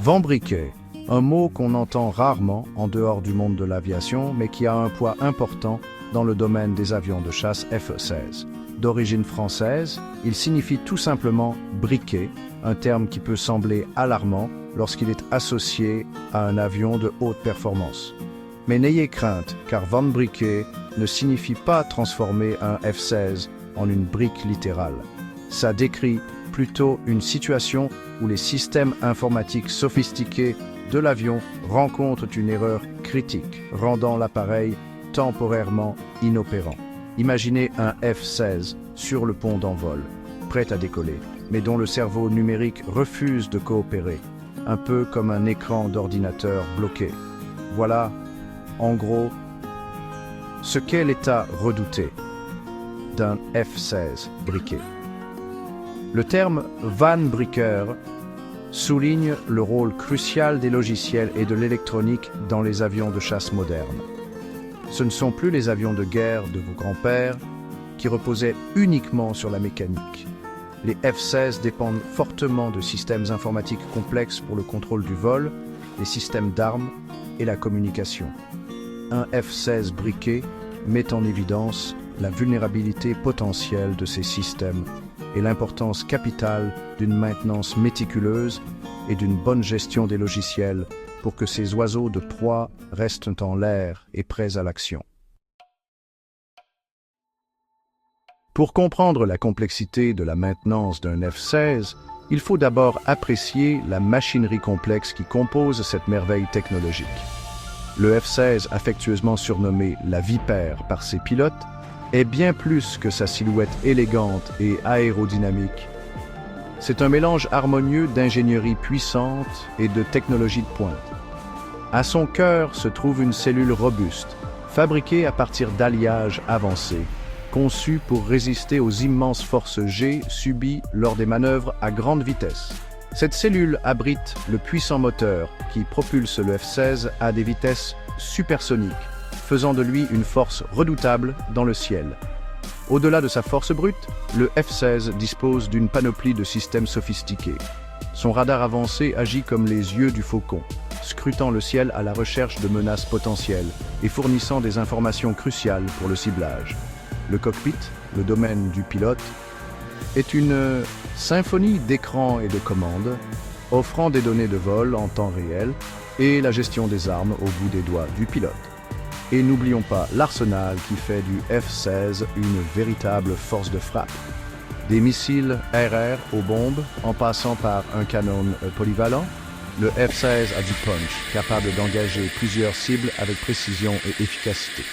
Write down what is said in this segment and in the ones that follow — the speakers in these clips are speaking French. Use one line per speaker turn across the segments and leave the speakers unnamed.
Vent briquet, un mot qu'on entend rarement en dehors du monde de l'aviation, mais qui a un poids important dans le domaine des avions de chasse F-16. D'origine française, il signifie tout simplement briquet, un terme qui peut sembler alarmant lorsqu'il est associé à un avion de haute performance. Mais n'ayez crainte, car Van briquet ne signifie pas transformer un F-16 en une brique littérale. Ça décrit plutôt une situation où les systèmes informatiques sophistiqués de l'avion rencontrent une erreur critique, rendant l'appareil temporairement inopérant. Imaginez un F-16 sur le pont d'envol, prêt à décoller, mais dont le cerveau numérique refuse de coopérer, un peu comme un écran d'ordinateur bloqué. Voilà, en gros, ce qu'est l'état redouté d'un F-16 briquet. Le terme Van briqueur souligne le rôle crucial des logiciels et de l'électronique dans les avions de chasse modernes. Ce ne sont plus les avions de guerre de vos grands-pères qui reposaient uniquement sur la mécanique. Les F-16 dépendent fortement de systèmes informatiques complexes pour le contrôle du vol, les systèmes d'armes et la communication. Un F-16 briquet met en évidence la vulnérabilité potentielle de ces systèmes et l'importance capitale d'une maintenance méticuleuse et d'une bonne gestion des logiciels pour que ces oiseaux de proie restent en l'air et prêts à l'action. Pour comprendre la complexité de la maintenance d'un F-16, il faut d'abord apprécier la machinerie complexe qui compose cette merveille technologique. Le F-16, affectueusement surnommé la Vipère par ses pilotes, est bien plus que sa silhouette élégante et aérodynamique. C'est un mélange harmonieux d'ingénierie puissante et de technologie de pointe. À son cœur se trouve une cellule robuste, fabriquée à partir d'alliages avancés, conçue pour résister aux immenses forces G subies lors des manœuvres à grande vitesse. Cette cellule abrite le puissant moteur qui propulse le F-16 à des vitesses supersoniques, faisant de lui une force redoutable dans le ciel. Au-delà de sa force brute, le F-16 dispose d'une panoplie de systèmes sophistiqués. Son radar avancé agit comme les yeux du faucon, scrutant le ciel à la recherche de menaces potentielles et fournissant des informations cruciales pour le ciblage. Le cockpit, le domaine du pilote, est une symphonie d'écrans et de commandes, offrant des données de vol en temps réel et la gestion des armes au bout des doigts du pilote. Et n'oublions pas l'arsenal qui fait du F-16 une véritable force de frappe. Des missiles RR aux bombes, en passant par un canon polyvalent, le F-16 a du punch, capable d'engager plusieurs cibles avec précision et efficacité.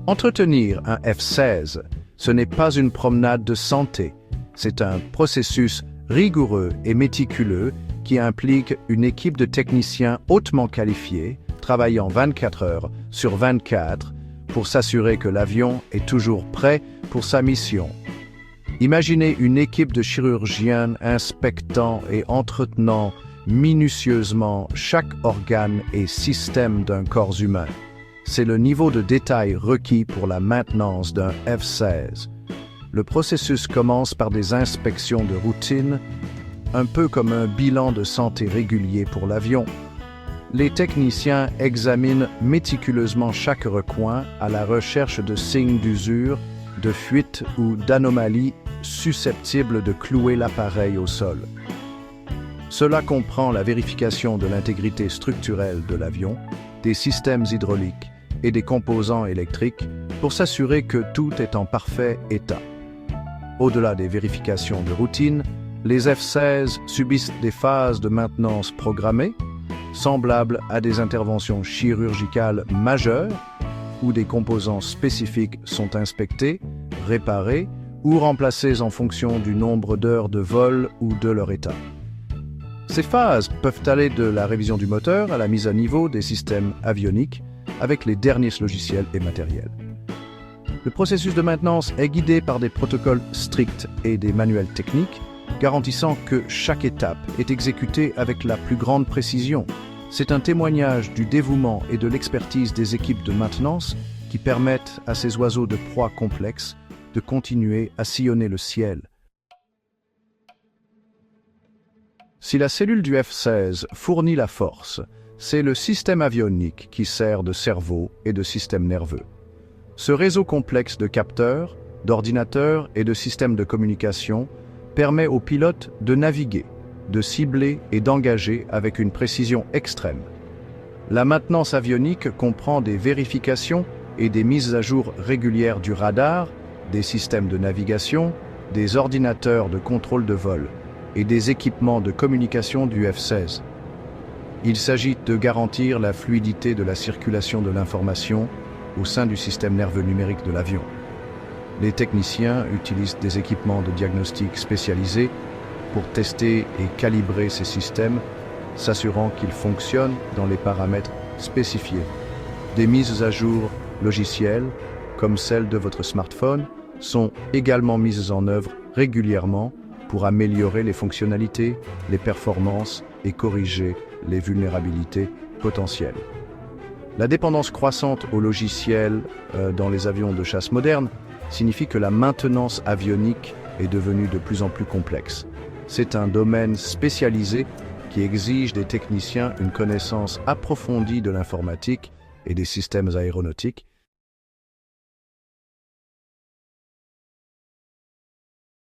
Entretenir un F-16, ce n'est pas une promenade de santé, c'est un processus rigoureux et méticuleux qui implique une équipe de techniciens hautement qualifiés, travaillant 24 heures sur 24 pour s'assurer que l'avion est toujours prêt pour sa mission. Imaginez une équipe de chirurgiens inspectant et entretenant minutieusement chaque organe et système d'un corps humain. C'est le niveau de détail requis pour la maintenance d'un F-16. Le processus commence par des inspections de routine, un peu comme un bilan de santé régulier pour l'avion. Les techniciens examinent méticuleusement chaque recoin à la recherche de signes d'usure, de fuite ou d'anomalies susceptibles de clouer l'appareil au sol. Cela comprend la vérification de l'intégrité structurelle de l'avion, des systèmes hydrauliques et des composants électriques pour s'assurer que tout est en parfait état. Au-delà des vérifications de routine, les F-16 subissent des phases de maintenance programmées, semblables à des interventions chirurgicales majeures, où des composants spécifiques sont inspectés, réparés ou remplacés en fonction du nombre d'heures de vol ou de leur état. Ces phases peuvent aller de la révision du moteur à la mise à niveau des systèmes avioniques avec les derniers logiciels et matériels. Le processus de maintenance est guidé par des protocoles stricts et des manuels techniques, garantissant que chaque étape est exécutée avec la plus grande précision. C'est un témoignage du dévouement et de l'expertise des équipes de maintenance qui permettent à ces oiseaux de proie complexes de continuer à sillonner le ciel. Si la cellule du F-16 fournit la force, c'est le système avionique qui sert de cerveau et de système nerveux. Ce réseau complexe de capteurs, d'ordinateurs et de systèmes de communication permet aux pilotes de naviguer, de cibler et d'engager avec une précision extrême. La maintenance avionique comprend des vérifications et des mises à jour régulières du radar, des systèmes de navigation, des ordinateurs de contrôle de vol et des équipements de communication du F-16. Il s'agit de garantir la fluidité de la circulation de l'information au sein du système nerveux numérique de l'avion. Les techniciens utilisent des équipements de diagnostic spécialisés pour tester et calibrer ces systèmes, s'assurant qu'ils fonctionnent dans les paramètres spécifiés. Des mises à jour logicielles, comme celles de votre smartphone, sont également mises en œuvre régulièrement pour améliorer les fonctionnalités, les performances et corriger les vulnérabilités potentielles. La dépendance croissante aux logiciels dans les avions de chasse modernes signifie que la maintenance avionique est devenue de plus en plus complexe. C'est un domaine spécialisé qui exige des techniciens une connaissance approfondie de l'informatique et des systèmes aéronautiques